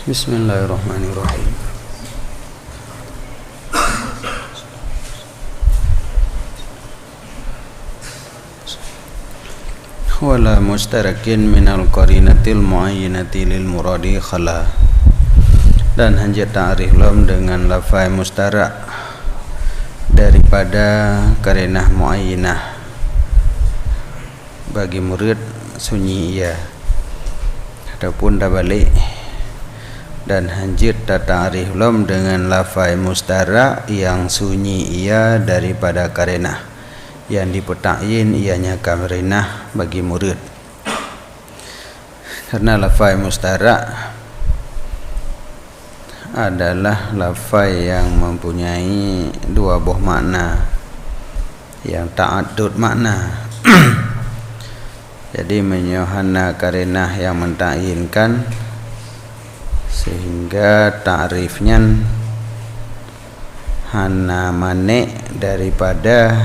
Bismillahirrahmanirrahim. Wala mustarakin minal qarinatil muayyinati lil muradi khala. Dan hanya ta'rif lam dengan lafai mustarak daripada qarinah muayyinah bagi murid sunyi ia ataupun dah balik. Dan hanjit ta'rif lam dengan lafai mustarak yang sunyi ia daripada qarinah yang dipetakyin ianya qarinah bagi murid. Karena lafai mustarak adalah lafai yang mempunyai dua buah makna yang ta'addud makna. Jadi menyohana qarinah yang mentakyinkan sehingga ta'rifnya hana manik daripada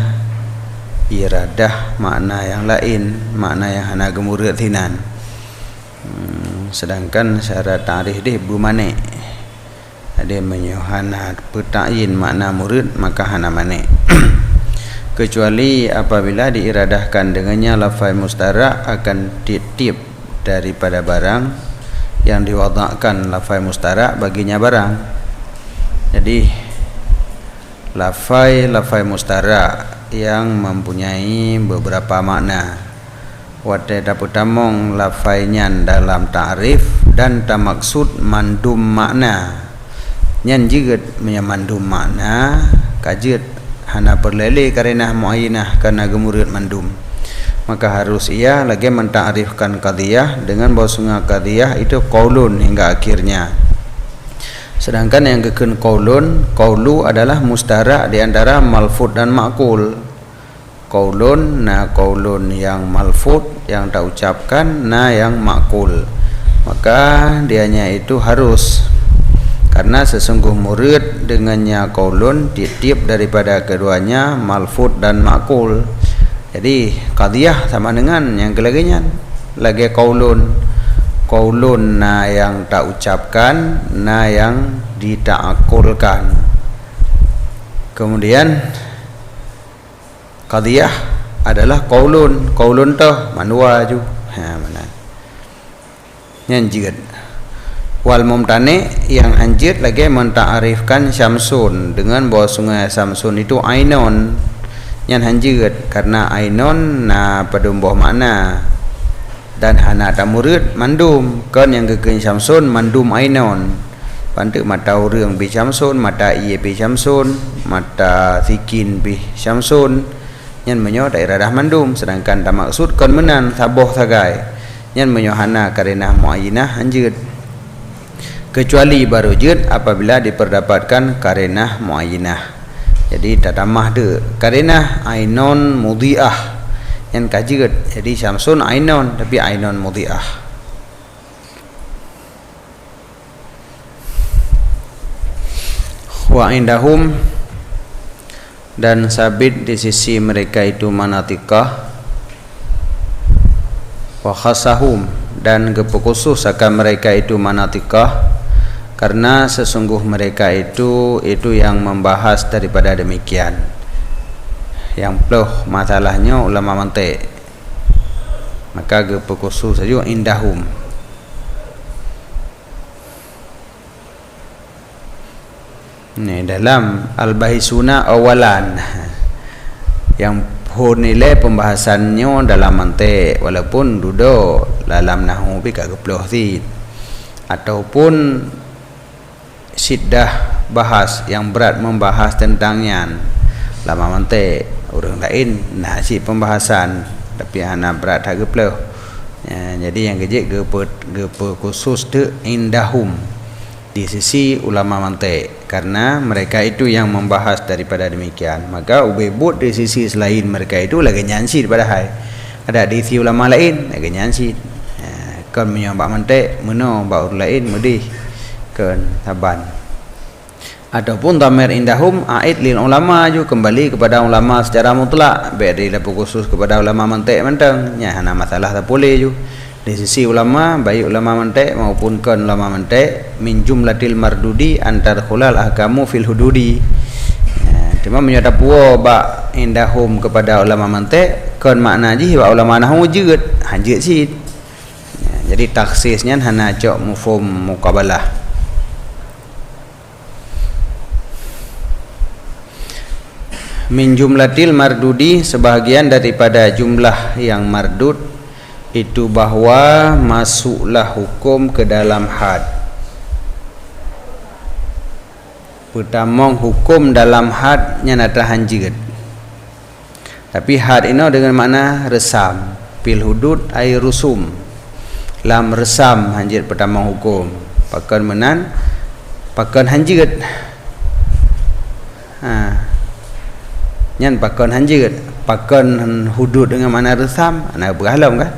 iradah makna yang lain, makna yang hana gemurid thinan. Sedangkan syarat ta'rif dia bermanik. Ada menyohana petakyin makna murid maka hana manik. Kecuali apabila diiradahkan dengannya lafai mustarak akan titip daripada barang yang diwadakkan lafai mustarak baginya barang. Jadi lafai mustarak yang mempunyai beberapa makna. Wadai dapat tamong lafainya dalam ta'rif dan tak maksud mandum makna. Nyan jigat menyamandum makna kajit hana perlele qarinah muayyinah karena gemurid mandum. Maka harus ia lagi mentakrifkan qadhiyah dengan bahwa qadhiyah itu qaulun hingga akhirnya. Sedangkan yang keken qaulun, qaulu adalah mustarak di antara malfud dan ma'qul. Qaulun, qaulun yang malfud yang tak ucapkan, yang ma'qul. Maka dianya itu harus, karena sesungguh murid dengannya qaulun titip daripada keduanya malfud dan ma'qul. Jadi qadhiyah sama dengan yang kelaginya lagi qaulun yang tak ucapkan, yang ditaakulkan. Kemudian qadhiyah adalah qaulun tu manwa ju mana yang jigat. Wal mumtani yang anjir lagi menta'arifkan Syamsun dengan bahwa sungai Syamsun itu ainon yang hanjir karena ainon pada buah makna dan hana tak murid mandum kan yang keken Syamsun mandum ainon pantuk mata urang bi Syamsun mata iye bi Syamsun mata sikin bi Syamsun yang menyo daerah dah mandum sedangkan tak maksud kan menan saboh sagai yang menyo hana qarinah muayyinah hanjir kecuali baru jid apabila diperdapatkan qarinah muayyinah. Jadi tatamah de qarinah ainon mudhi'ah yang kajid. Jadi Syamsun ainon tapi ainon mudhi'ah. Wa indahum dan sabit di sisi mereka itu manatikah. Wa khasahum dan kepekhusus akan mereka itu manatikah. Karena sesungguh mereka itu yang membahas daripada demikian. Yang peluh masalahnya ulama mantik. Maka kepekhusus saja indahum. Ini dalam al-bahisuna awalan yang nilai pembahasannya dalam mantik walaupun duduk dalam nahwu bi kagak peluh ti ataupun siddah bahas yang berat membahas tentangnya lama mantik orang lain si pembahasan tapi hana berat agak peluh. Jadi yang kejik khusus tu indahum di sisi ulama mantik karena mereka itu yang membahas daripada demikian. Maka ubebut di sisi selain mereka itu lagi nyansi daripada hai ada di sisi ulama lain lagi nyansi kan menyambak mantik meno bak orang lain medih kan taban ataupun dhamir indahum aid lil ulama ju kembali kepada ulama secara mutlak baik dia khusus kepada ulama mantik mentang nya hana masalah tak boleh ju di sisi ulama, baik ulama mantik maupun kan ulama mantik, min jumlatil mardudi antar khulal ahkamu fil hududi. Cuma menyata puo ba indahum kepada ulama mantik kan makna ji ba ulama nahwu jeut hanjeut sid. Jadi taksisnya hana cok mufhum muqabalah. Min jumlatil mardudi, sebahagian daripada jumlah yang mardud itu bahwa masuklah hukum ke dalam had. Pertama hukum dalam had nya nata hanjeut. Tapi had ini dengan makna resam, fil hudud ay rusum. Lam resam hanjeut pertama hukum. Pakan menan pakan hanjeut. Nyan pakan hanjeut, pakan hudud dengan makna resam, ana berhalam kan?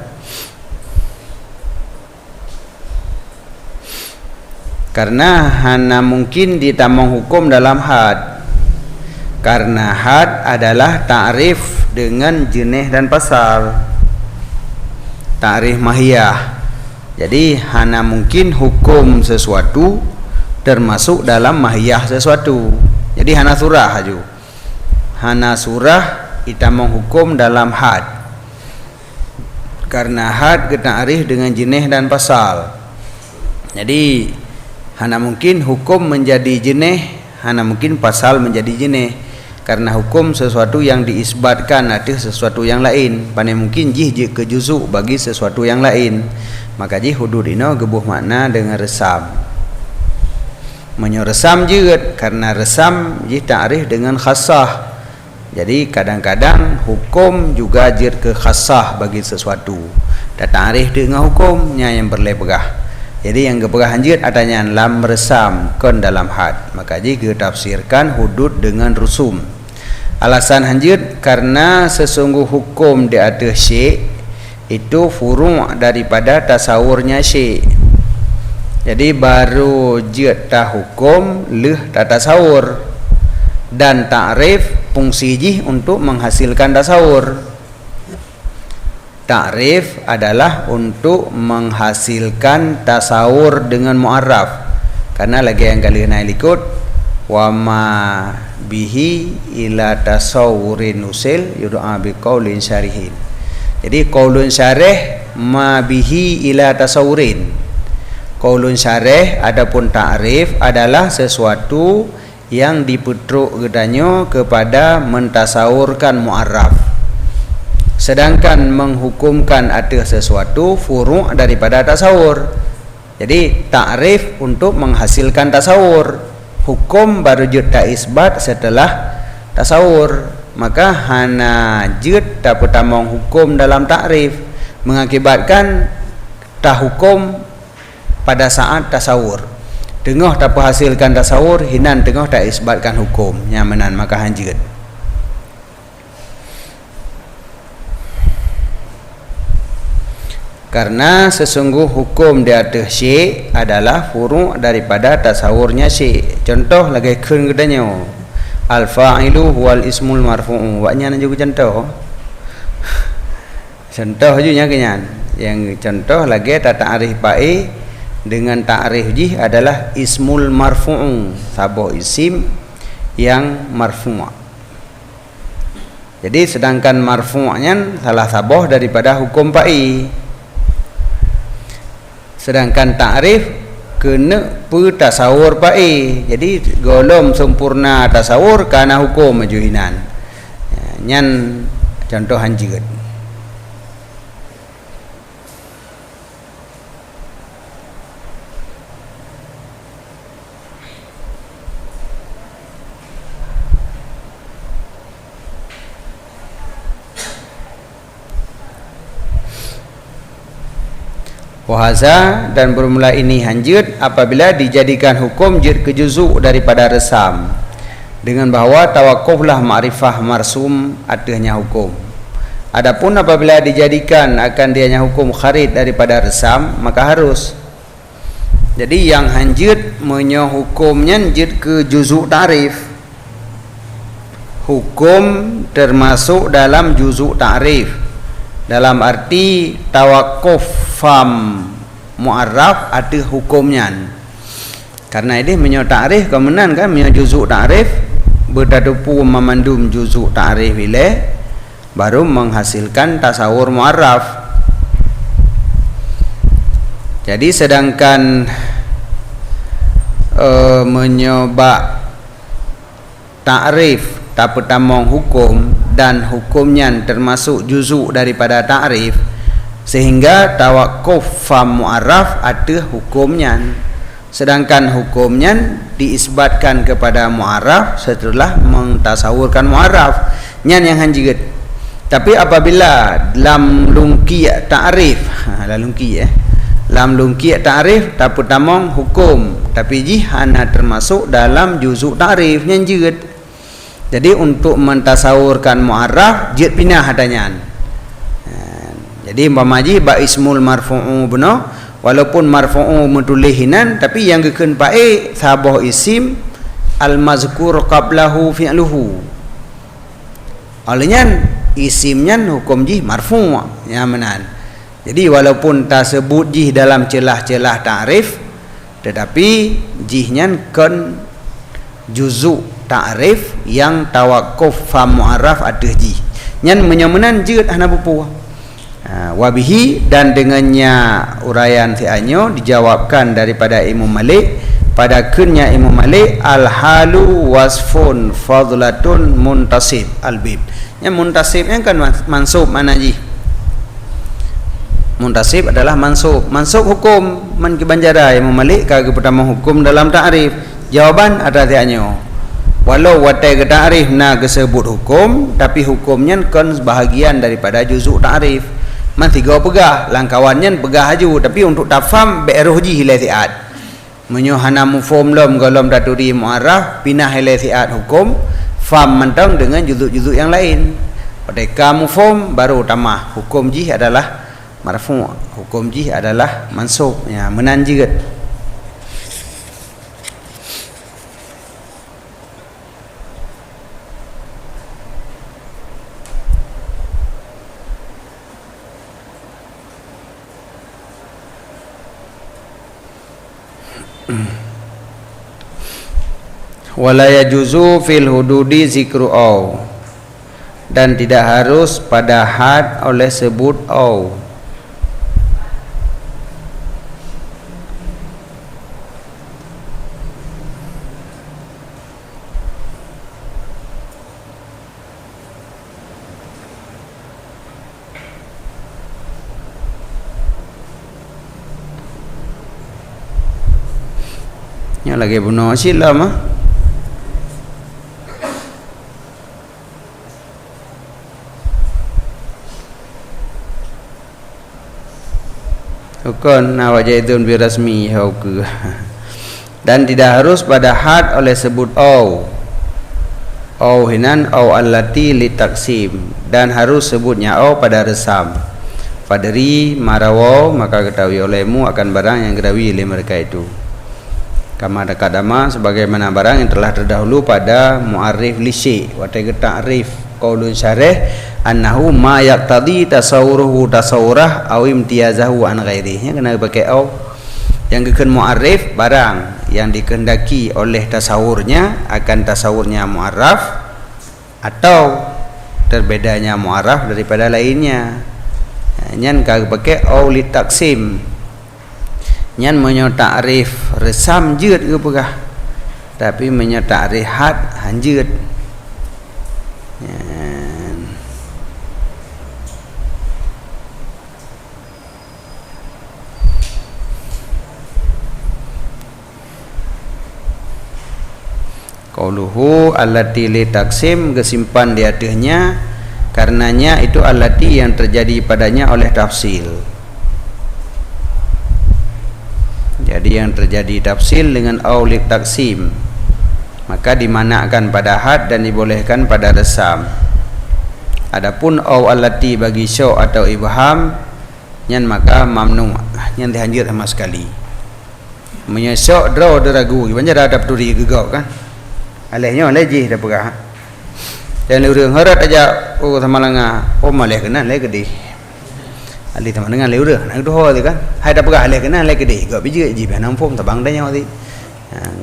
Karena hana mungkin ditamang hukum dalam had. Karena had adalah ta'rif dengan jenis dan pasal. Ta'rif mahiyah. Jadi hana mungkin hukum sesuatu termasuk dalam mahiyah sesuatu. Jadi hana surah aju. Hana surah ditamang hukum dalam had. Karena had ta'rif dengan jenis dan pasal. Jadi hana mungkin hukum menjadi jenis, hana mungkin pasal menjadi jenis. Karena hukum sesuatu yang diisbatkan ada sesuatu yang lain. Pandai mungkin jih ke juzuk bagi sesuatu yang lain. Maka jih hudud ini gebuh makna dengan resam. Menyoresam jeut karena resam jih ta'rif dengan khassah. Jadi kadang-kadang hukum juga jir ke khassah bagi sesuatu. Dan ta'rif dengan hukumnya yang berlepegah. Jadi yang keperah hanjit adanya lam resam kon dalam had. Maka jika tafsirkan hudud dengan rusum. Alasan hanjit karena sesungguh hukum di atas syek itu furu' daripada tasawurnya syek. Jadi baru jid ta hukum leh ta tasawur. Dan ta'rif fungsi jih untuk menghasilkan tasawur. Ta'rif adalah untuk menghasilkan tasawur dengan mu'arraf. Karena lagi yang kali naik ikut wa ma bihi ila tasawurin nusil yud'a biqaulin syarihin. Jadi qaulun syarih ma bihi ila tasawurin. Qaulun syarih adapun ta'rif adalah sesuatu yang diputruk gedanya kepada mentasawurkan mu'arraf. Sedangkan menghukumkan ada sesuatu furu' daripada tasawur. Jadi ta'rif untuk menghasilkan tasawur. Hukum baru jud tak isbat setelah tasawur. Maka hana jud tak pertama hukum dalam ta'rif mengakibatkan tak hukum pada saat tasawur. Tengah tak hasilkan tasawur, hinan tengah tak isbatkan hukum nyamanan maka hanjut. Karena sesungguh hukum di atas syek adalah furu' daripada tasawurnya syek. Contoh lagi kun gedanya al-fa'ilu wal ismul marfu'u. Waknya juga contoh. Contoh juga kenyan. Yang contoh lagi ta'rif ba'i dengan ta'rif jih adalah ismul marfu'u, sabah isim yang marfu'. Jadi sedangkan marfu'nya salah sabah daripada hukum ba'i. Sedangkan ta'rif kena tasawur ba'i. Jadi golom sempurna tasawur karena hukum majuhinan. Nyan contoh hanjut. Wahaza dan bermula ini hanjut apabila dijadikan hukum jid ke juzuk daripada resam dengan bahawa tawakuflah ma'rifah marsum adanya hukum. Adapun apabila dijadikan akan dianya hukum kharid daripada resam maka harus. Jadi yang hanjut menyo hukumnya jid ke juzuk ta'rif. Hukum termasuk dalam juzuk ta'rif. dalam arti tawakuf fam mu'arraf ada hukumnya. Karena ini menyo ta'rif kemenan kan menyo juzuk ta'rif berdadupu memandum juzuk ta'rif ile baru menghasilkan tasawur mu'arraf. Jadi sedangkan menyoba ta'rif tak tamong hukum dan hukumnya termasuk juzuk daripada ta'rif, sehingga tawakuf fam mu'arraf ada hukumnya. Sedangkan hukumnya diisbatkan kepada mu'arraf setelah mentasawurkan mu'arraf nyan yang hanjiget. Tapi apabila lam lungki ta'rif lam lungki ta'rif tak pertamong hukum, tapi jihana termasuk dalam juzuk ta'rif nyan jiget. Jadi untuk mentasawurkan mu'arraf jid pinah adanya. Jadi umpamaji ba ismul marfu'u benar, walaupun marfu'u metulihinan tapi yang geken baik sabah isim al-mazkur qablahu fi'luhu. Olehnya isimnya hukum jih marfu' ya menan. Jadi walaupun tak sebut jih dalam celah-celah ta'rif, tetapi jihnya kan juzuk ta'rif yang tawakuf fam mu'arraf ada jih. Nyan menyemenan jeut hana bupu. Wabihi, dan dengannya uraian fi'anyo dijawabkan daripada Imam Malik pada kunnya Imam Malik al-halu wasfun fadlatun muntasib al-bib. Yang muntasibnya kan mansub mana ji? Muntasib adalah mansub. Mansub hukum man kebanjara Imam Malik kagak pertama hukum dalam ta'rif. Jawaban ada fi'anyo. Walau watai ke ta'rif na kesebut hukum, tapi hukumnya kan sebahagian daripada juzuk ta'rif. Man tiga pegah langkawannya pegah haju, tapi untuk tafam be'eruh ji hilai thi'at menyohana mufum lom golom daturi mu'arraf pinah hilai thi'at hukum fam mentang dengan juzuk-juzuk yang lain. Pada mufum baru tamah hukum ji adalah marfu', hukum ji adalah mansub ya menanjigat. Wala yajuzu fil hududi zikru au, dan tidak harus pada had oleh sebut au. Nya lagi bunuh sila mah. Ukun nawajaidun birasmi hauku. Dan tidak harus pada had oleh sebut au hinan au allati litaksim, dan harus sebutnya au pada resam. Fadri marawo, maka ketahui olehmu akan barang yang ketahui oleh mereka itu. Kama dakadama, sebagaimana barang yang telah terdahulu pada mu'arif lisyi wa ta'rif qaulun syarih annahu ma yaqtadi tasawuruhu tasawurah aw imtiyazahu an ghairihi. Kena pakai au yang keken mu'arif barang yang dikehendaki oleh tasawurnya akan tasawurnya mu'arraf atau terbedanya mu'arraf daripada lainnya. Nyan kagak pakai au li taksim, nyan menyo ta'rif resam jeut ke pegah, tapi menyo ta'rif had hanjeut. Qauluhu allati li taksim, kesimpan di atasnya karenanya itu allati yang terjadi padanya oleh tafsil. Jadi yang terjadi tafsil dengan aulik taksim maka dimanakan pada had dan dibolehkan pada resam. Adapun au allati bagi syu' atau ibham nyan maka mamnu, nyan dihanjir sama sekali. Menyesok draw deragu banyak dah dapat duri gegau kan. Alehnya lejih dah pegah. Dan urang harat aja sama langa maleh kena leh gede. ali teman dengan leu dah nak doh tu kan hai dah perah le kena le gede gak biji ji banam phom tabang dah nyaw ti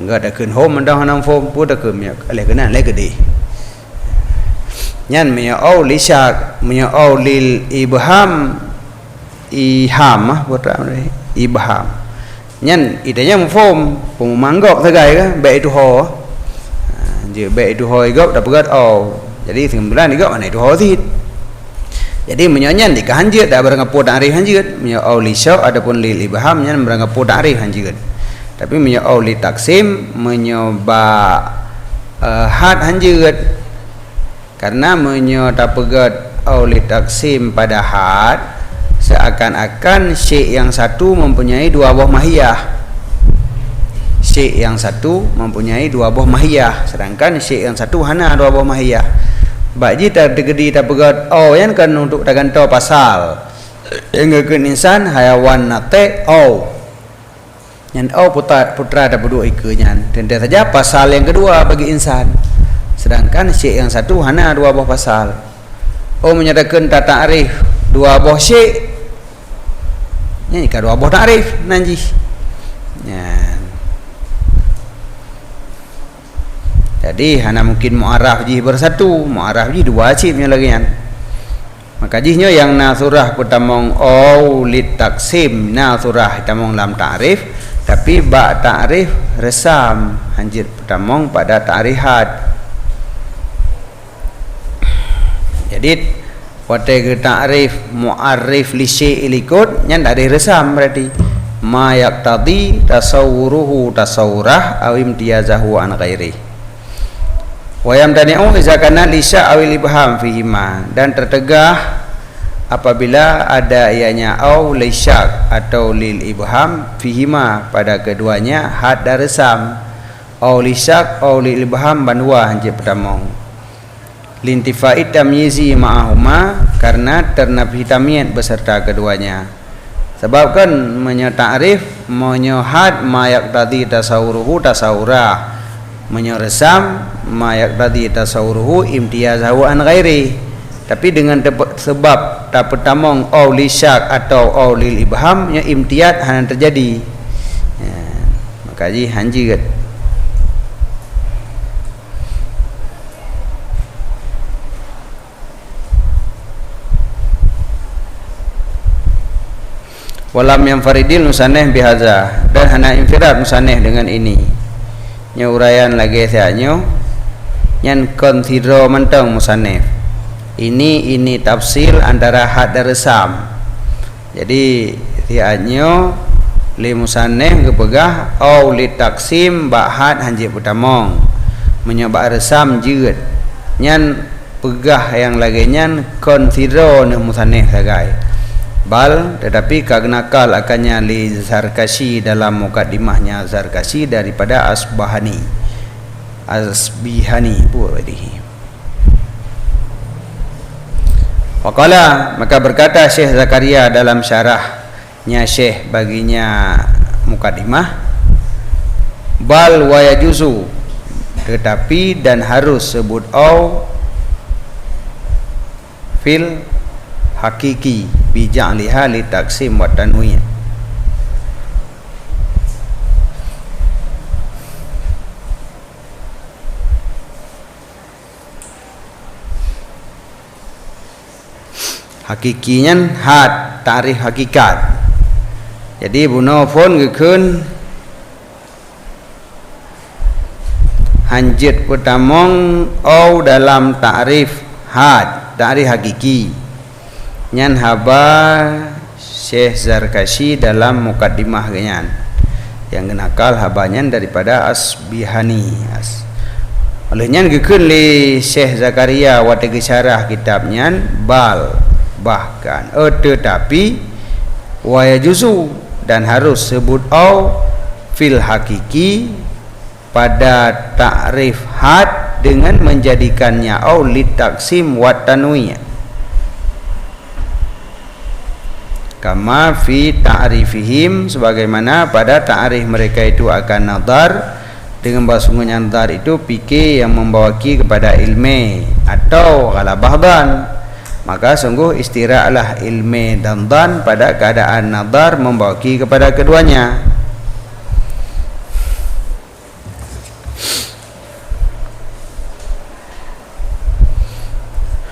gak dah keun hom dah hanam phom pu dah keum ya le kena le gede nyan menya au lisyak menya au lil ibham iham putra ibham nyan idanya phom pemanggok segai kan baik itu ho je baik itu ho gop dah pegat au jadi sembilan gop mana itu ho ti jadi menyanyian di kahanjut dah berangapo ta'rif hanjut menyo au li syak adapun lil ibham nyan berangapo ta'rif hanjut tapi menyo au li taksim menyo ba had hanjut karena menyo tak pegat au li taksim pada had seakan-akan syek yang satu mempunyai dua buah mahiyah syek yang satu mempunyai dua buah mahiyah sedangkan syek yang satu hana dua buah mahiyah baji tak digedi tak pegat oh yan kan untuk daganto pasal enggeun insan hayawan nate oh yan oh putra ada berdua ikanyan dan saja pasal yang kedua bagi insan sedangkan syek yang satu hana dua buah pasal oh menyatakan tak ta'rif dua buah syek ni ka dua buah ta'rif nanji yan jadi hanya mungkin mu'araf ji bersatu mu'araf ji dua cipnya lagi kan maka jihnya yang nasurah putamong au lit taksim nasurah putamong lam ta'rif tapi ba ta'rif resam hanjir putamong pada ta'rihat jadi wate ke ta'rif mu'arrif li syai' likut nya ndak ada resam berarti ma yaqtadi tasawwuruhu tasawwurah aw imtiyazahu an ghairi wayam tani'u iza kana lisya awil ibham fihima dan tertegah apabila ada ianya au lisyak atau lil ibham fihima pada keduanya had dan resam au lisyak au lil ibham bandua hanjir pertama lintifai tamyizi ma'ahuma karena ternafi tamyiz beserta keduanya sebab kan menyata'rif menyohad ma yaqtadi tasawuruhu tasawurah menyeresam mayak tadi tasawuruhu imtiyazahu an ghairi tapi dengan sebab tak pertamong au lisyak atau au lil ibham nya imtiyaz hanya terjadi ya, maka ji hanji walam yang faridil musaneh bihaza dan hana infirad musaneh dengan ini nya uraian lagi saanyo nyan konsidro mentong musannif ini tafsir antara had dan resam jadi tianyo li musannif kepegah au li taksim ba had hanjir putamong menyebab resam jeut nyan pegah yang lagi nyan konsidro ne musannif sagai bal tetapi kagnakal akannya li Zarkashi dalam mukaddimahnya Zarkashi daripada Asbihani buadihi waqala maka berkata Syekh Zakaria dalam syarahnya Syekh baginya mukaddimah bal wa yajuzu tetapi dan harus sebut au fil hakiki bija'liha li taksim wa tanwin hakikinya had tarikh hakikat jadi buno phone gekeun hanjit putamong au dalam ta'rif had ta'rif hakiki nyan haba Syekh Zarkashi dalam mukaddimah genyan yang genakal habanya daripada Asbihani olehnya gekeun li Syekh Zakaria watege syarah kitabnya bal bahkan tetapi wa yajuzu dan harus sebut au fil hakiki pada ta'rif had dengan menjadikannya au li taksim wa tanwin kama fi ta'rifihim sebagaimana pada ta'rif mereka itu akan nadar dengan bahasanya nadar itu fikih yang membawaki kepada ilmu atau ghalabah dan maka sungguh istirahatlah ilmi dan dhan pada keadaan nadar membawaki kepada keduanya.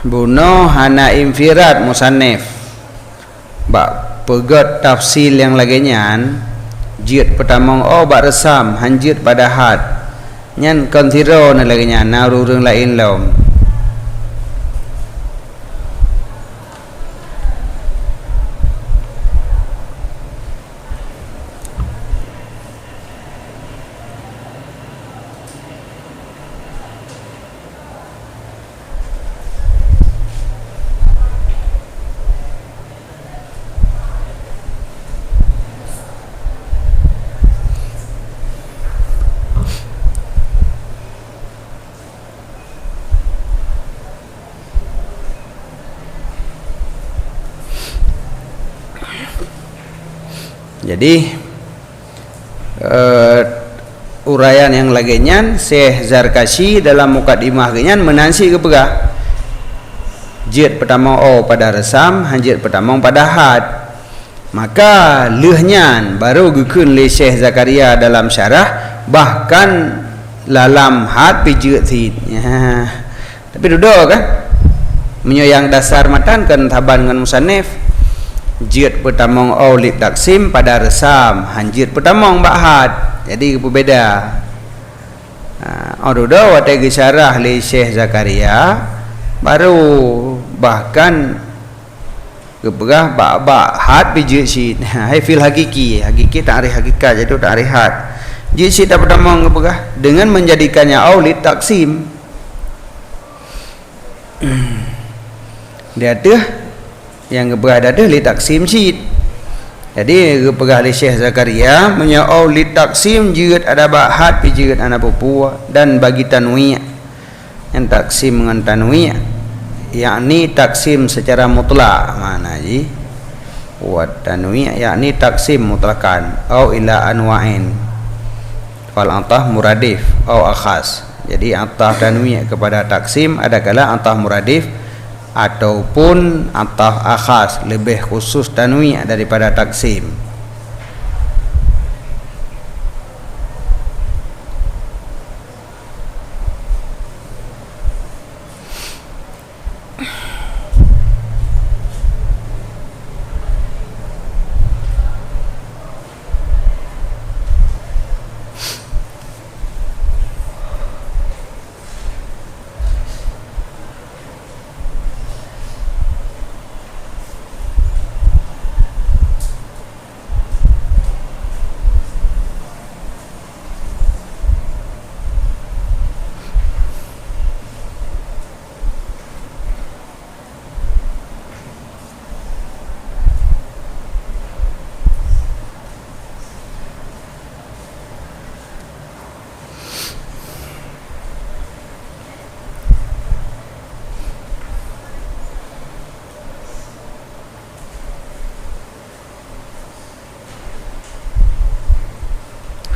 Bunuh hana infirad musannif bak pegat tafsil yang laginya jid pertama bak resam hanjid pada had nyan kontiro na laginya narurung lain lom. Jadi uraian yang laginya Syekh Zarkashi dalam mukadimah genyan menansi kepegah jid pertama pada resam hanjid pertama pada had, maka lehnya baru gukun le Syekh Zakaria dalam syarah bahkan dalam had pijit sid ya. Tapi duduk kan menyayang dasar matan kan taban dengan musannif jid pertama lip taksim pada resam hanjid pertama ba'had, jadi berbeza. Duduk watai syarah li Syekh Zakaria baru bahkan kepegah ba'had bijid sid hai fil hakiki ta'rif hakikat jadi ta'rif had jid sid pertama kepegah dengan menjadikannya lip taksim dia tuh yang berada li taksim sid. Jadi kepegah li Syekh Zakaria menyau li taksim jid ada ba'had pi jid ana pupua dan bagi tanwi' yang taksim dengan tanwi' yakni taksim secara mutlak mana ji wa tanwi' yakni taksim mutlakan au ila anwa'in fal antah muradif au akhas. Jadi antah tanwi' kepada taksim ada kala antah muradif ataupun ataf akhas lebih khusus tanwi' daripada taksim.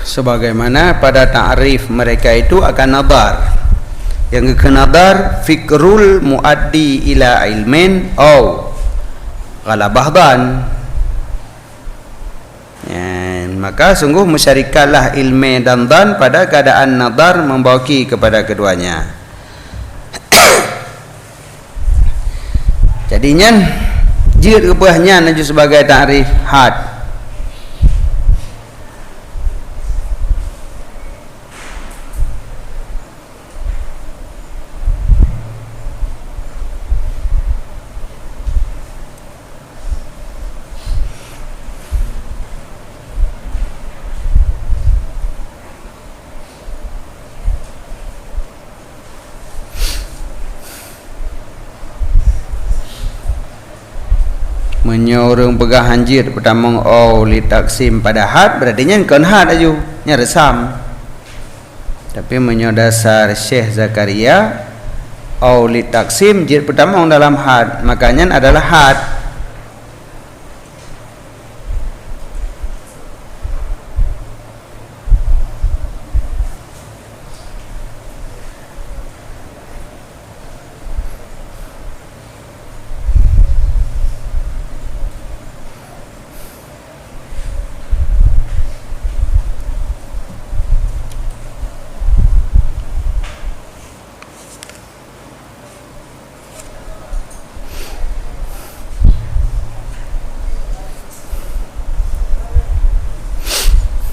Sebagaimana pada ta'rif mereka itu akan nadar. Yang ke nadar fikrul muaddi ila ilmin au ghalabahdan. Maka sungguh mensyarikatlah ilmi dan dhan pada keadaan nadar membawaki kepada keduanya. Jadinya jid kebahnya naju sebagai ta'rif had. Menyorong pegah hanjir pertama li taksim pada had berarti nya kan had aju nya resam. Tapi menyodasar Syekh Zakaria li taksim jid pertama dalam had makanya adalah had.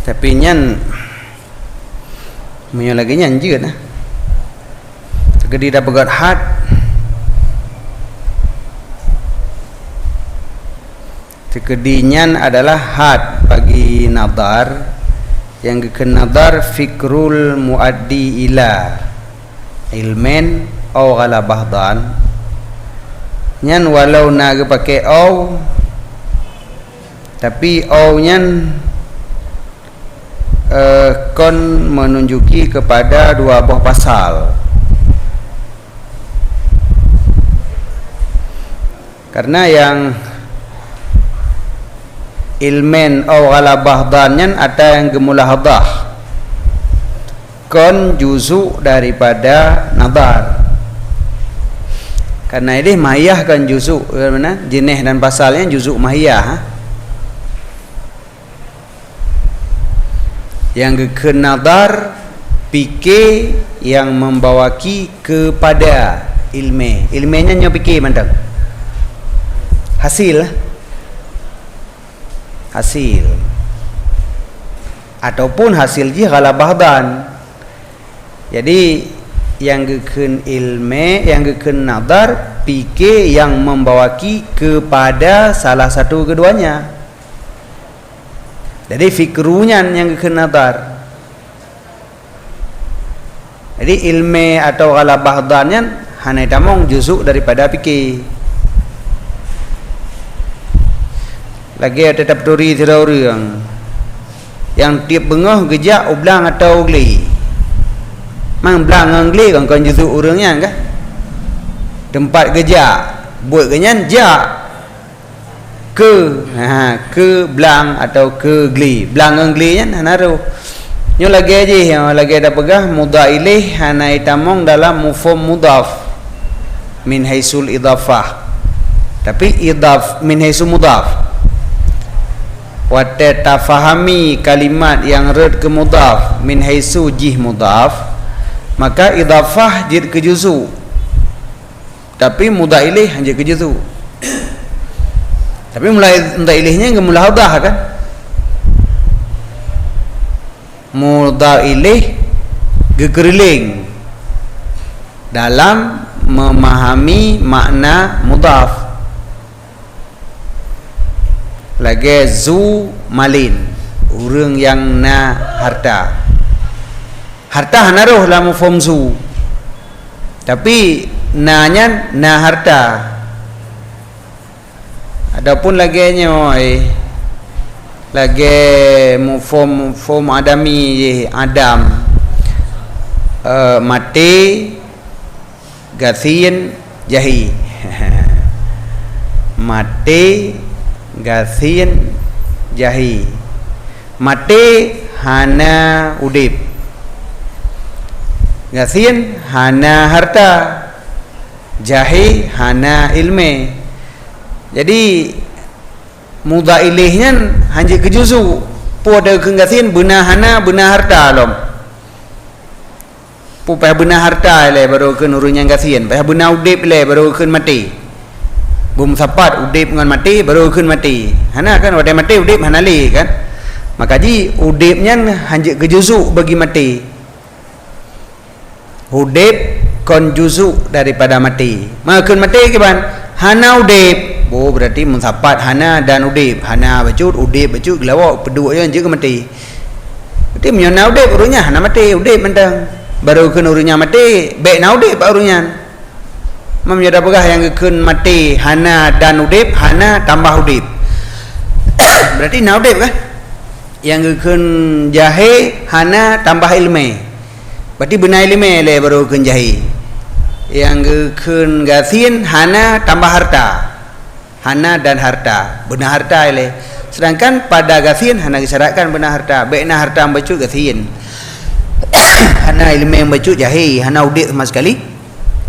tapi nyan punya lagi nyan juga nah tegedi dah pegat had tegedinyan adalah had bagi nadar yang nadar fikrul muaddi ila ilmen au ghalabahdan nyan walau naga pakai au tapi au nyan kon menunjuki kepada dua buah pasal karena yang ilmen au ghalabahdan nyan ada yang gemulahadah kon juzu daripada nadar karena ini mahiyah kan juzu mana jenis dan pasalnya juzu mahiyah yang kenadar fikir yang membawaki kepada ilmenya nyo fikir mandang hasil ataupun hasil ji ghalabahdan jadi yang geken ilme yang geken nadar fikir yang membawaki kepada salah satu keduanya jadi fikrunya yang geken nadar jadi ilme atau ghalabahdannya hanai tamong juzuk daripada fikir lagi tetap duri tidak orang yang tiap bengah gejak ublang atau geli mang belang angli kan juzuk orangnya kan tempat gejak buat kenyan jak ke belang atau ke geli belang angli nya naruh nyo lagi aja yang lagi ada pegah mudha ilaih hanai tamong dalam mufhum mudhaf min haisul idhafah tapi idhaf min haisul mudhaf wate tafahami kalimat yang red ke mudhaf min haisu jih mudhaf maka idhafah jid ke juzu tapi mudha ilaih hanya ke juzu tapi mulai mudha ilaihnya ke mulahadah kan mudha ilaih gegeriling dalam memahami makna mudhaf lagi zu malin urang yang na harta naruh dalam mufhum zu tapi nanya na harta adapun lagi nyoy lagi mufhum adami adam mati gathin jahi mati gathin jahi mati hana udip gathin hana harta jahi hana ilme jadi mudha ilaihnya hanya kejuzu pada kegathin benar hana benar harta lom pupah benar harta le baru ke nurunya gathin pah benar udip le baru ke mati bum sapat udip dengan mati baru kun mati hana kan wadah mati udip hana li kan maka ji udipnya hanya kejuzu bagi mati udip kon juzu daripada mati maka kun mati ke ban hana udip berarti mensapat hana dan udip hana bacut udip bacut gelawak pedua je ke mati berarti menyana udip urunya hana mati udip mentang baru kun urunya mati baik na udip urunya memnyada pegah yang kekun mati hana dan udip hana tambah udip berarti na udip kan yang kekun jahe hana tambah ilme berarti benar ilme le baru kekun jahe yang kekun gathin hana tambah harta hana dan harta benar harta le sedangkan pada gathin hana disyaratkan benar harta baik na harta membacut gathin hana ilme membacut jahe hana udip sama sekali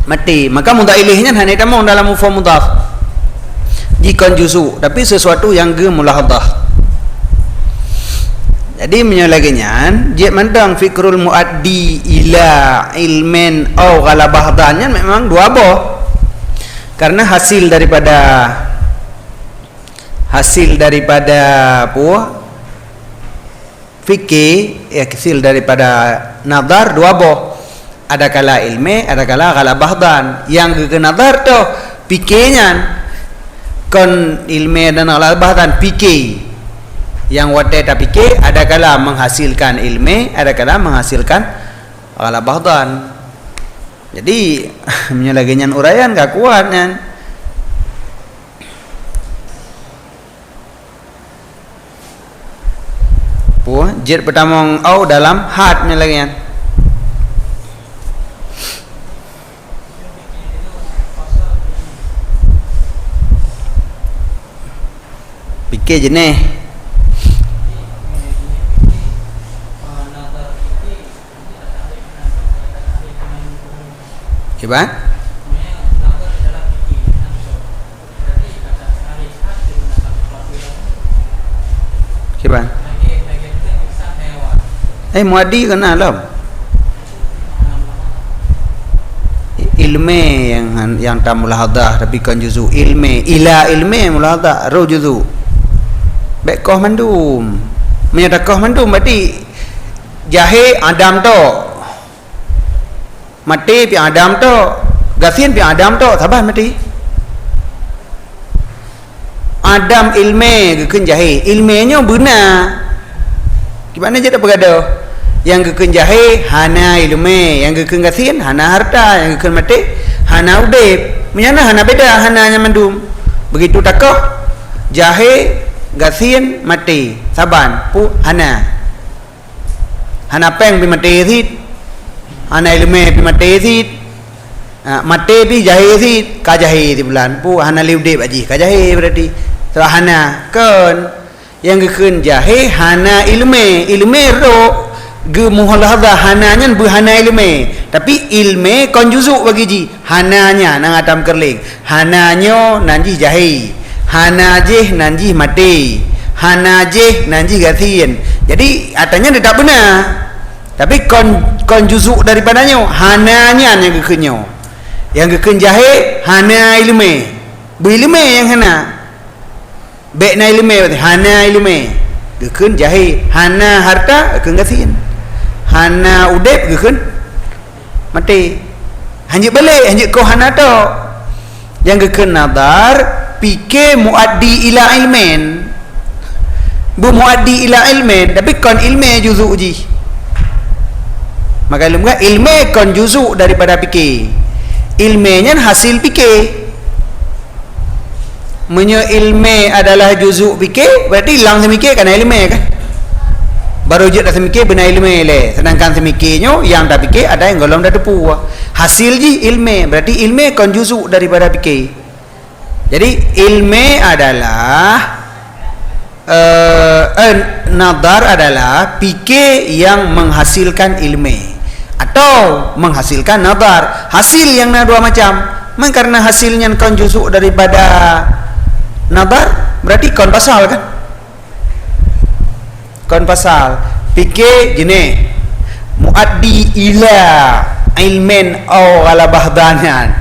mati maka mudha ilaihnya hanya tamong dalam mufhum mudhaf jika juzu tapi sesuatu yang gemulahadah jadi menyalaginya dia mandang fikrul muaddi ila ilmen au ghalabahdannya memang dua boh karena hasil daripada fikih hasil daripada nazar dua boh. Ada kala ilmi, ada kala ghalabah dan. Yang ke nazar tu fikihnya kon ilmi dan ghalabah dan fikih. Yang wadai tak fikih ada kala menghasilkan ilmi, ada kala menghasilkan ghalabah dan. Jadi menyalaginya uraian gak kuat kan. Jid pertama au dalam hat menyalaginya. Fikir jenis Kiban? Kiban? Muadi kena lah. Ilmi yang tak mulahadah tapi kan juzu ilmi ila ilmi mulahadah ro juzu. Baik kau mandum. Menyata kau mandum berarti jahe Adam tu. Mati pi Adam tu, gasin pi Adam tu, sabar mati. Adam ilme gekun jahe, ilmenya benar. Gimana je tak bergaduh? Yang gekun jahe hana ilme, yang gekun gasin hana harta, yang gekun mati hana udip. Menyana hana beda, hana nya mandum. Begitu takah jahe, gasin, mati, saban, pu hana. Hana peng pi mati sit. Hana ilme pi mati sit. Mati pi jahe sit, ka jahe di bulan pu hana liudip aji, ka jahe berarti. So hana kan yang gekun jahe hana ilme, ilme ro ge muhalahada hananya bu hana ilme, tapi ilme kon juzuk bagi ji hananya nang atam kerling, hananyo nanji jahe, hana je nanji mati, hana je nanji gasin. Jadi atanya dia tak benar, tapi kon juzuk daripadanya hananya yang gekunyo, yang gekun jahe hana ilme, bu ilme yang hana baik na ilme berarti hana ilme gekun jahe, hana harta gekun gasin, hana udep gekun mati. Hanjik balik hanjik kau hana tu yang gekun nazar fikir muaddi ila ilmen, bu muaddi ila ilmen tapi kon ilme juzu uji. Maka ilme kon juzu daripada fikir, ilmenya hasil fikir. Menyo ilme adalah juzuk fikir berarti hilang semikir kan ilme kan. Baru je dah semikir benar ilme le. Sedangkan semikirnya yang dah fikir ada yang golong dah tepu. Hasil je ilme berarti ilme kon juzuk daripada fikir. Jadi ilme adalah nazar adalah fikir yang menghasilkan ilme atau menghasilkan nazar. Hasil yang dua macam. Karena hasilnya kon juzuk daripada nazar berarti kon pasal kan? Kon pasal fikir jenis muaddi ila ilmen au ghalabah danan,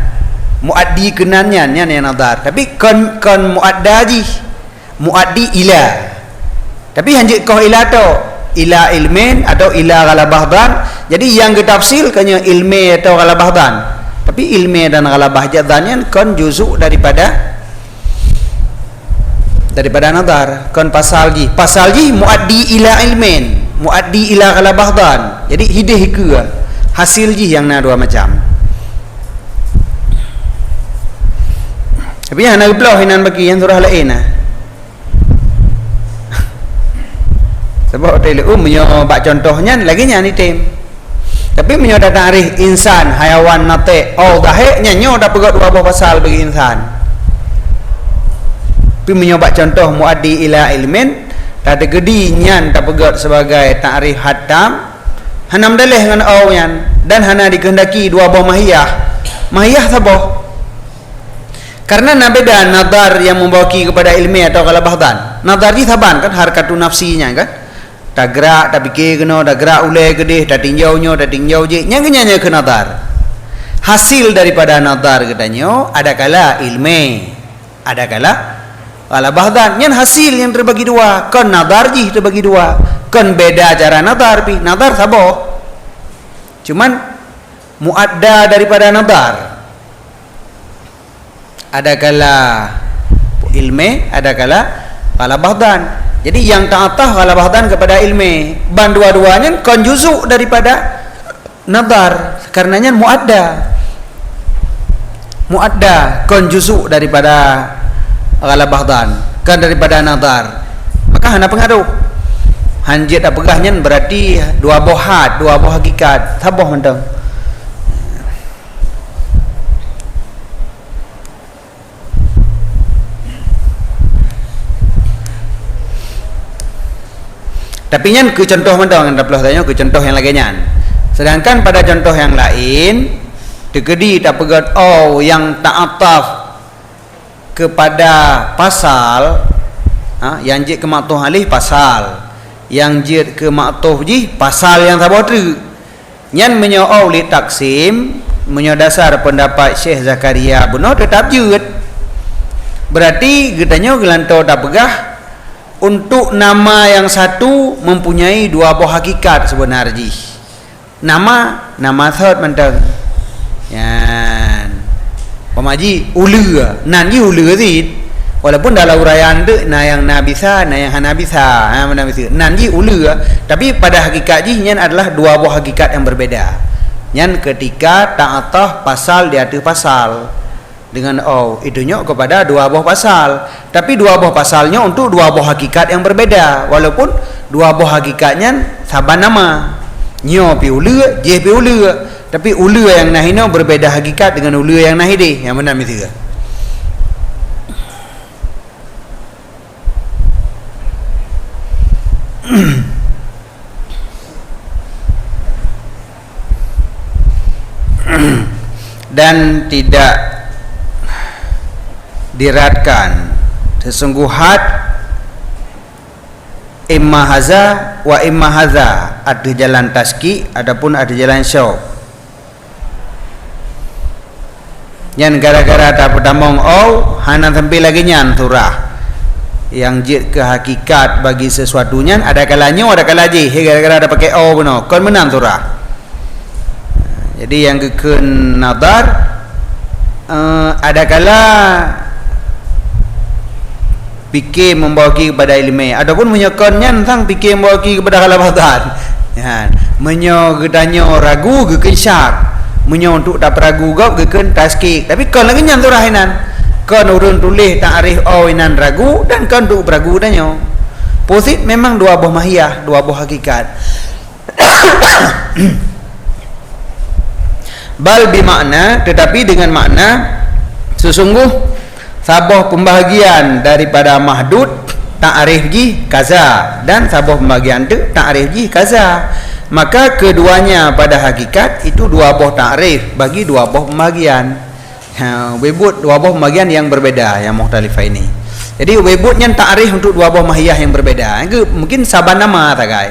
muaddi kenannya yang nazar, tapi kon muaddaji muaddi ila, tapi hanjik kau ila tu ila ilmen atau ila ghalabah dan. Jadi yang ketafsil kanya ilme atau ghalabah dan, tapi ilme dan ghalabah jadannya kon juzuk daripada nazar, kon pasal ji muaddi ila ilmen, muaddi ila ghalabah dan. Jadi hidih ke hasil ji yang dua macam. Tapi yang nak belah hinan bagi yang surah lain sebab tele menyo bak contohnya lagi nya ni tem. Tapi menyo dah tarikh insan, hayawan, nate, dahe nyo dah pegat dua pasal bagi insan. Tapi menyobak contoh muaddi ila ilmin tak ada gedi nyan tak pegat sebagai ta'rif hatam hanam dalih dengan awan dan hana dikehendaki dua buah mahiyah sabah karena nabeda nazar yang membawaki kepada ilmi atau ghalabah dan nazar di saban kan harkatu nafsinya kan tak gerak tak fikir kena tak gerak ulai gedih tak tinjaunya tak tinjau je nyangnya ke nazar. Hasil daripada nazar katanya ada kala ilmi, ada kala ala bahdan nyan hasil yang terbagi dua, kan nadar ji terbagi dua, kan beda cara nadar pi. Nadar saboh cuman muadda daripada nadar, ada kala ilme, ada kala ala bahdan. Jadi yang ta'atah ala bahdan kepada ilme, ban dua-duanya kan juzuk daripada nadar, karenanya muadda kan juzuk daripada ala bahdan, kan daripada nadar. Maka hana pengaruh hanjit apegahnya berarti dua bohat, dua boh hakikat saboh mentang. Tapi nyan ke contoh mentang anda pelah tanya ke contoh yang lagi nyan. Sedangkan pada contoh yang lain dikedi tak pegat yang ta'ataf kepada pasal, yang jid ke maktuh alih pasal, yang jid ke maktuh ji pasal yang sabar tu. Nyan menyo li taksim, menyo dasar pendapat Syekh Zakaria benar tetap jid. Berarti getanya gelantau tak pegah untuk nama yang satu mempunyai dua buah hakikat sebenarnya. Nama third mentang. Yan. Pemaji ulu, nanji ulu zid. Walaupun dalam uraian tu na yang nabisa, na yang hanabisa, nanji ulu, tapi pada hakikat ji nyan adalah dua buah hakikat yang berbeda. Nyan ketika ta'atah pasal di atas pasal dengan itunya kepada dua buah pasal, tapi dua buah pasalnya untuk dua buah hakikat yang berbeda, walaupun dua buah hakikatnya saban nama nyo pi ulu, je pi ulu, tapi ulu yang nahino berbeda hakikat dengan ulu yang nahide, yang benar mesti. Dan tidak diratkan sesungguhat imma haza wa imma haza, ada jalan taski adapun ada jalan syauq. Yang gara-gara tak pedamong hana sampai lagi nyan surah yang jid ke hakikat bagi sesuatunya, ada kalanya ada kala je gara-gara ada pakai benar kon menang surah. Jadi yang keken nadar ada kala fikir membawaki kepada ilmu, adapun menyokonnya tentang fikir membawaki kepada kalabatan. Ya, menyo gedanyo ragu geken syak, menyo untuk tak ragu gau geken taskik. Tapi kon lagi nyan surah inan. Kon urun tulis ta'rif inan ragu dan kon untuk ragu danyo. Posit memang dua buah mahiyah, dua buah hakikat. Bal bimakna, tetapi dengan makna sesungguh sabah pembahagian daripada mahdud ta'rif ji kaza, dan sabah pembahagian tu ta'rif ji kaza. Maka keduanya pada hakikat itu dua buah ta'rif bagi dua buah pembahagian. Webut dua buah pembahagian yang berbeda, yang mukhtalifah ini. Jadi webutnya ta'rif untuk dua buah mahiyah yang berbeda. Itu mungkin saban nama tak kai.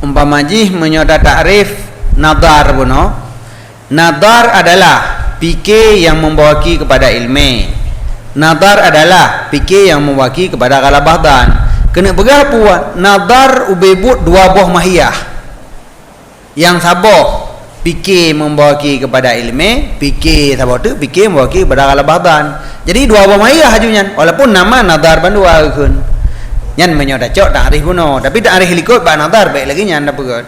Umpama ji menyoda ta'rif nadar buno. Nadar adalah fikir yang membawaki kepada ilmu. Nadar adalah fikir yang membawaki kepada kalabahdan. Kena berapa? Nadar ubebut dua buah mahiyah. Yang sabah fikir membawaki kepada ilmu, fikir sabah tu fikir membawaki kepada kalabahdan. Jadi dua buah mahiyah hajunya. Walaupun nama nadar bandua kun. Nyan menyoda cok ta'rif buno, tapi ta'rif likut ba nadar baik lagi nyan dak pegot.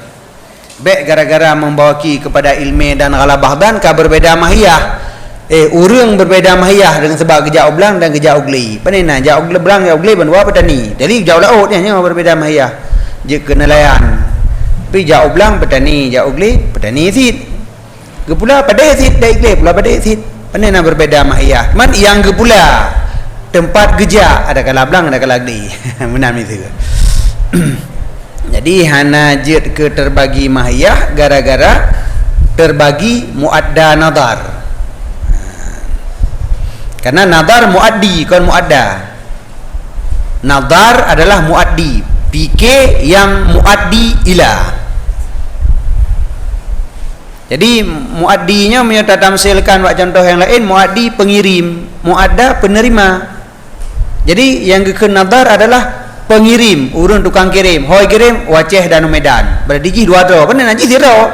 Baik gara-gara membawaki kepada ilmu dan kalabahdan ka berbeda mahiyah. Urang berbeda mahiyah dengan sebab gejak oblang dan gejak ugli. Panena gejak ugli belang gejak ugli bandua petani. Jadi gejak laut ni berbeda mahiyah. Je kenelayan. Tapi gejak oblang petani, gejak ugli petani sit. Ke pula pada sit dak ugli pula pada sit. Panena berbeda mahiyah. Man yang ke pula tempat gejak ada kala belang ada kala ugli. Benar ni tu. Jadi hana jid ke terbagi mahiyah gara-gara terbagi muadda nadar. Karena nadar muaddi kan muadda. Nadar adalah muaddi, fikir yang muaddi ila. Jadi muaddinya menyata tamsilkan buat contoh yang lain, muaddi pengirim, muadda penerima. Jadi yang gekeun nazar adalah pengirim, urun tukang kirim. Hoi kirim Aceh dan Medan. Berarti ji dua do. Benar ji zero.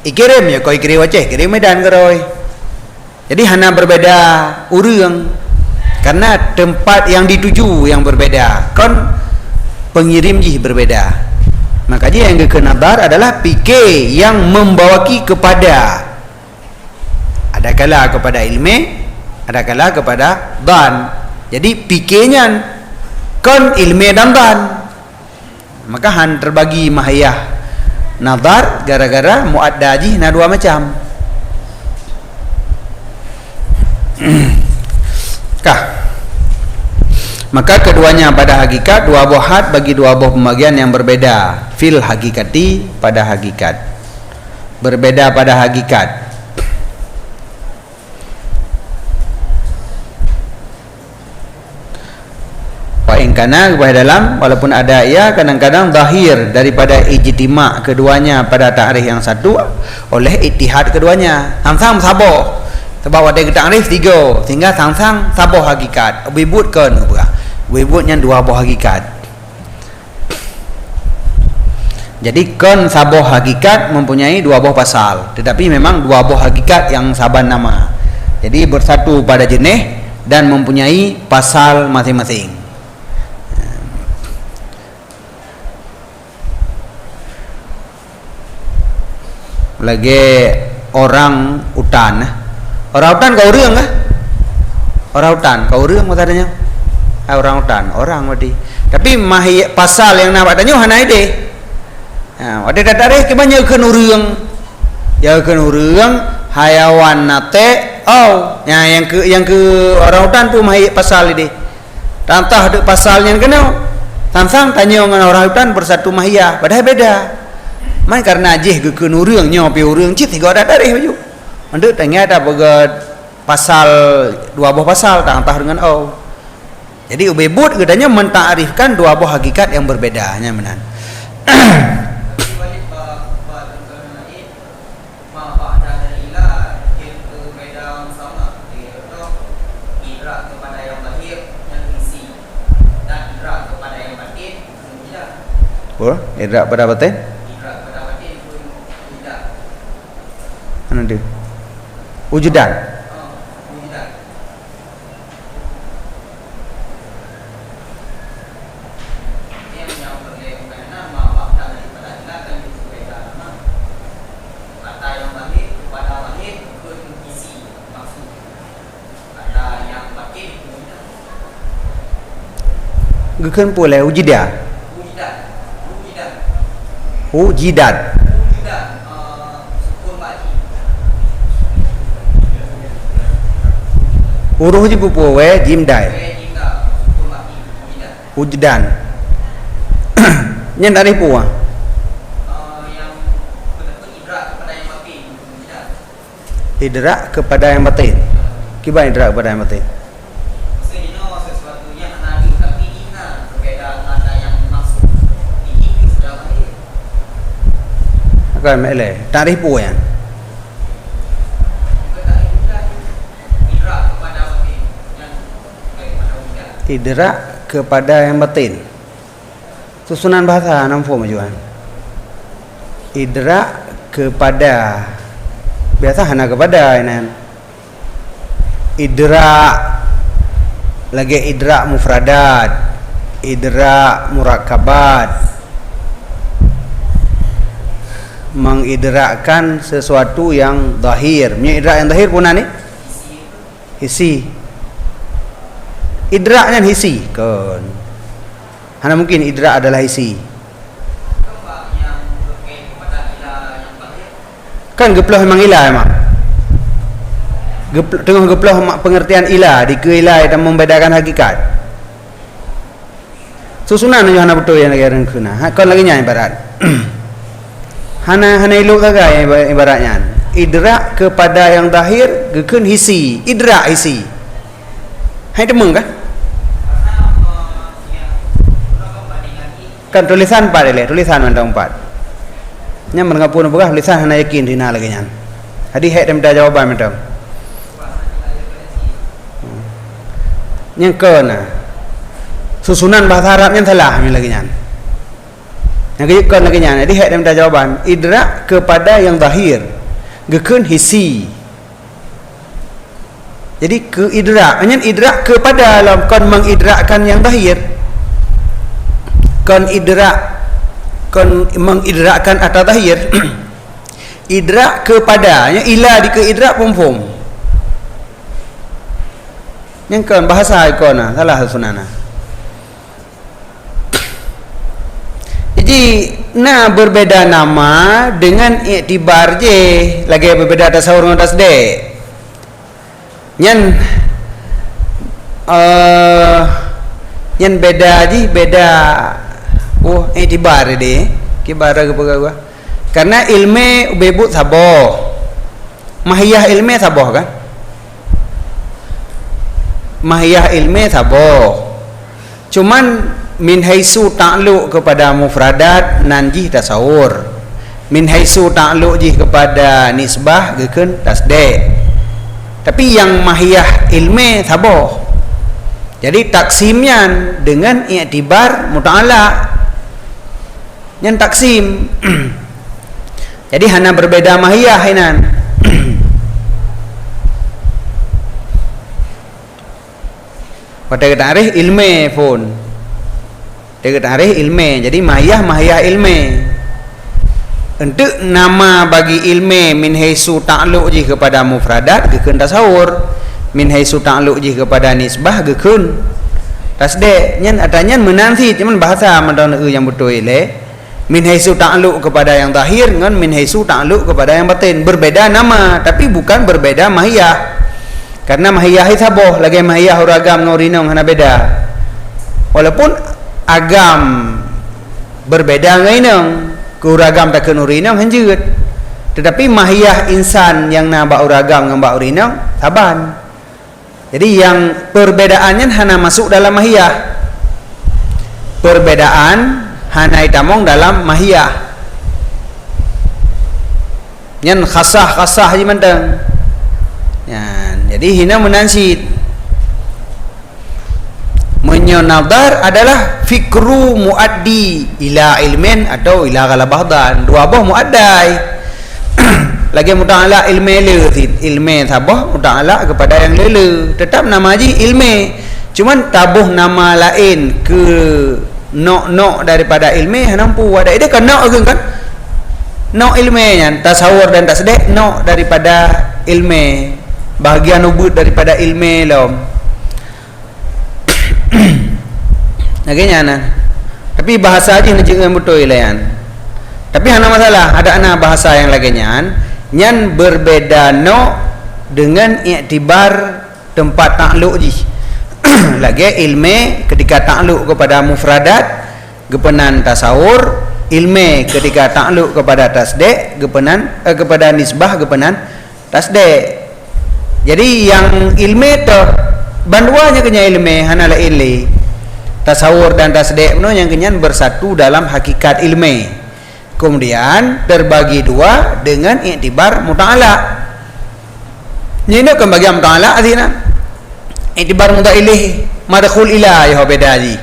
Ikirim ya koi kirim Aceh, kirim Medan keroi. Jadi hana berbeda urang karena tempat yang dituju yang berbeda. Kon pengirim ji berbeda. Makanya yang gekeun nazar adalah fikir yang membawaki kepada, ada kala kepada ilmi, ada kala kepada dan. Jadi fikirnya kon ilmi dan dan. Maka han terbagi mahayah nazar gara-gara muadda ji na dua macam. Kah? Maka keduanya pada hakikat dua buah had bagi dua buah pembagian yang berbeda. Fil hakikati pada hakikat. Berbeda pada hakikat. Karena kepada dalam walaupun ada ia kadang-kadang zahir daripada ijtima' keduanya pada ta'rif yang satu oleh ittihad keduanya. Sang-sang saboh. Sebab ada ta'rif tiga sehingga sang-sang saboh hakikat. Wibutkan wibutnya dua buah hakikat. Jadi kon saboh hakikat mempunyai dua buah pasal, tetapi memang dua buah hakikat yang saban nama. Jadi bersatu pada jenis dan mempunyai pasal masing-masing. Lagi orang utan. Orang utan kau urang kah? Orang utan kau urang katanya. Orang utan, orang berarti. Tapi pasal yang nak tanya hana ide. Ada kata ke banyak keun urang. Ya keun urang hayawan nate yang ke orang utan tu pasal ide. Tantah ada pasalnya kena. Tansang tanya dengan orang utan bersatu mahiyah, padahal beda. Mai karena ajih gekeun urang nya pi urang cit tiga ada tarikh baju. Ande tanya ada begat pasal dua buah pasal tantah dengan Jadi ubebut katanya mentakrifkan dua buah hakikat yang berbedanya menan. Idrak pada batin? Idrak pada batin wujudan. Mana dia? Wujudan. Wujudan. Yang berlebihan nama fakta daripada ilah kan berbeda nama. Kata yang batin kepada batin berisi maksud. Kata yang batin wujudan. Gekeun pula wujudan. Wujidat. Sukun bagi. Huruf je pupu jim dai. Wujudan. Yang dari puah. Yang idrak kepada yang batin. Idrak kepada yang batin. Kibar idrak kepada yang batin. Kan mele tarikh pu yang idrak kepada yang batin. Susunan bahasa nampu majuan. Idrak kepada biasa hana kepada ini. Idrak lagi idrak mufradat, idrak murakabat. Mengidrakkan sesuatu yang zahir. Idrak yang zahir pun ni hisi. Idraknya hisi kan. Hanya mungkin idrak adalah hisi. Kan geploh memang ilah memang. Tengah geploh pengertian ilah di ke ilah dan membedakan hakikat. Susunan ni hana betul yang lagi kena. Kan lagi nya ibarat. Hana ilok kagak ibaratnya. Idrak kepada yang zahir gekeun hisi, idrak hisi. Hai demeng kah? Kan tulisan 4 le, tulisan mandang 4. Nya mengapun begah tulisan hana yakin dina lagi nya. Hadi hai dem jawaban mandang. Yang kena susunan bahasa Arabnya salah ni lagi nyan. Yang kejutkan lagi nyan. Jadi hak dia minta jawaban. Idrak kepada yang zahir. Gekun hisi. Jadi ke idrak. Hanya idrak kepada dalam kon mengidrakkan yang zahir. Kon mengidrakkan atas zahir. Idrak kepada. Yang ila di ke idrak pum. Yang kon bahasa ikon salah sunana. Jadi berbeda nama dengan iktibar je lagi berbeda tasawur dengan tasdek. Nyan beda je beda iktibar dia kibar ke apa karena ilmu bebut saboh mahiyah ilmu saboh kan mahiyah ilmu saboh cuman min haisu ta'luq kepada mufradat nanjih tasawur min haisu ta'luq jih kepada nisbah gekeun tasdek tapi yang mahiyah ilmu saboh jadi taksimnya dengan i'tibar muta'ala yang taksim jadi hanya berbeda mahiyah inan pada tarikh ilmu pun dia tarikh ilmu jadi mahiyah ilmu untuk nama bagi ilmu min haisu ta'luq je kepada mufradat gekeun tasawur min haisu ta'luq je kepada nisbah gekeun tasdek nyen atanya menanti cuman bahasa mandon yang betul ile min haisu ta'luq kepada yang zahir dengan min haisu ta'luq kepada yang batin berbeda nama tapi bukan berbeda mahiyah karena mahiyah itu saboh lagi mahiyah uragam ngorinong hana beda walaupun agam berbeda ngainong kuragam tak urinong hanjut tetapi mahiyah insan yang na ba uragam dengan ba urinong saban jadi yang perbedaannya hana masuk dalam mahiyah perbedaan hana itamong dalam mahiyah yang khasah je manteng jadi hina menansid menyonadar adalah fikru muaddi ila ilmin atau ila galabahdan dua boh muaddai lagi muta'ala ilme sabah muta'ala kepada yang lele tetap nama ji ilme cuman tabuh nama lain ke nok daripada ilme nampu ada ide kan nok kan nok ilme nya tasawur dan tasdek nok daripada ilme bahagian ubud daripada ilme lom agaknya nah tapi bahasa aja yang betul ilayan tapi hana masalah ada ana bahasa yang lagi nyan berbeda no dengan iktibar tempat ta'luq ji lagi ilmu ketika ta'luq kepada mufradat gepenan tasawur ilmu ketika ta'luq kepada tasdek gepenan kepada nisbah gepenan tasdek jadi yang ilmu tu banduanya kenya ilmu hana la ilmi tasawur dan tasdek no yang kenyan bersatu dalam hakikat ilmu kemudian terbagi dua dengan iktibar muta'ala ini kan bagi muta'ala artinya iktibar muta'ilih madkhul ilah ya beda ji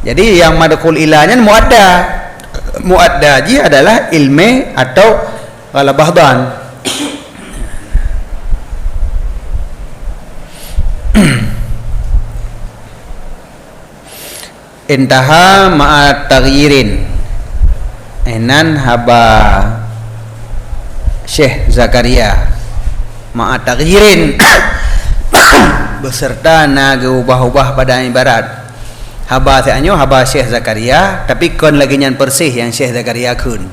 jadi yang madkhul ilahnya muadda ji adalah ilmu atau galabahdan intaha ma'at taghyirin enan haba Syekh Zakaria ma'at taghyirin beserta naga ubah-ubah pada ibarat haba seanyo haba Syekh Zakaria tapi kon lagi nyan persih yang Syekh Zakaria kun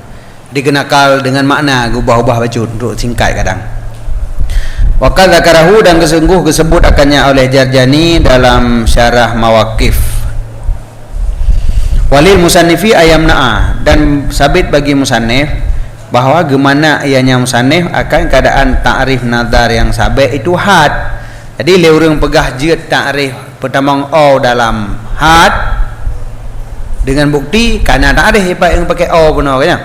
dikenakal dengan makna ubah-ubah bacun untuk singkat kadang wakal zakarahu dan kesungguh disebut akannya oleh Jarjani dalam syarah Mawaqif walil musannifi ayamna'a dan sabit bagi musannif bahawa gemana ianya musannif akan keadaan ta'rif nazar yang sabit itu had jadi leurang pegah jid ta'rif pertamang o dalam had dengan bukti karena ta'rif yang pakai o benar kan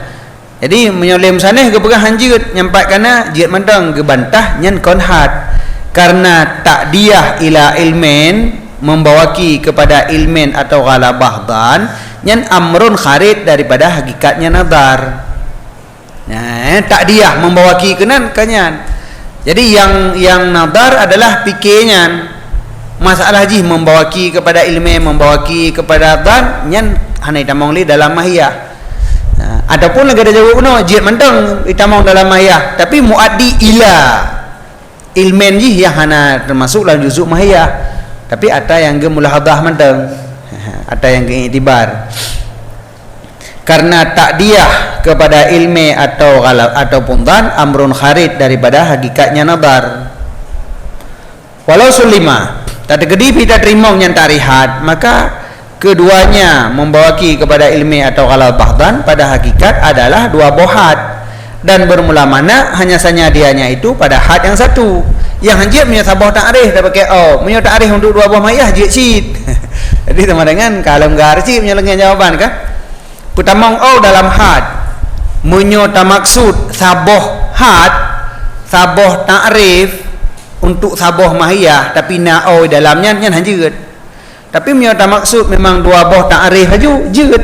jadi menyoleh musannif ke pegah hanjid nyampai karena jid mantang ke bantah nyan kon had karena ta'diyah ila ilmin membawaki kepada ilmin atau ghalabah dhan nyan amrun kharid daripada hakikatnya nazar. Nah, takdiyah membawaki kenan kanyan. Jadi yang nazar adalah fikirnya. Masalah ji membawaki kepada ilmin, membawaki kepada dhan nyan hanai tamong li dalam mahiyah. Ataupun lagi ada jawab no jid mentang itamong dalam mahiyah, tapi muaddi ila ilmen ji yang hana termasuk dalam juzuk mahiyah, tapi ada yang ge mulahadhah mentang, ada yang ge iktibar. Karena takdiyah kepada ilmi atau ghalab ataupun dhan amrun kharid daripada hakikatnya nazar. Walau sulima tak tegedi kita terima yang tarihat, maka keduanya membawaki kepada ilmi atau ghalabah dhan pada hakikat adalah dua bohat, dan bermula mana hanya saja dianya itu pada had yang satu. Yang hanjib punya sabah ta'rif dah pakai punya ta'rif untuk dua buah mayah jid syid. Jadi sama dengan kalau garci punya lengan jawaban kan. Pertama dalam had punya maksud sabah had, sabah ta'rif untuk sabah mahiyah, tapi na'au dalamnya nyan hanjib. Tapi punya maksud memang dua buah ta'rif saja jid.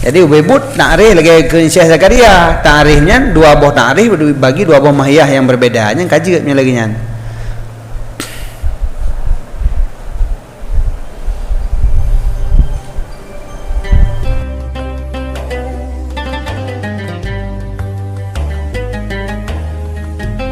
Jadi ubebut ta'rif lagi ke Syekh Zakaria, ta'rifnya dua buah ta'rif bagi dua buah mahiyah yang berbeda, yang kaji punya lagi nyan.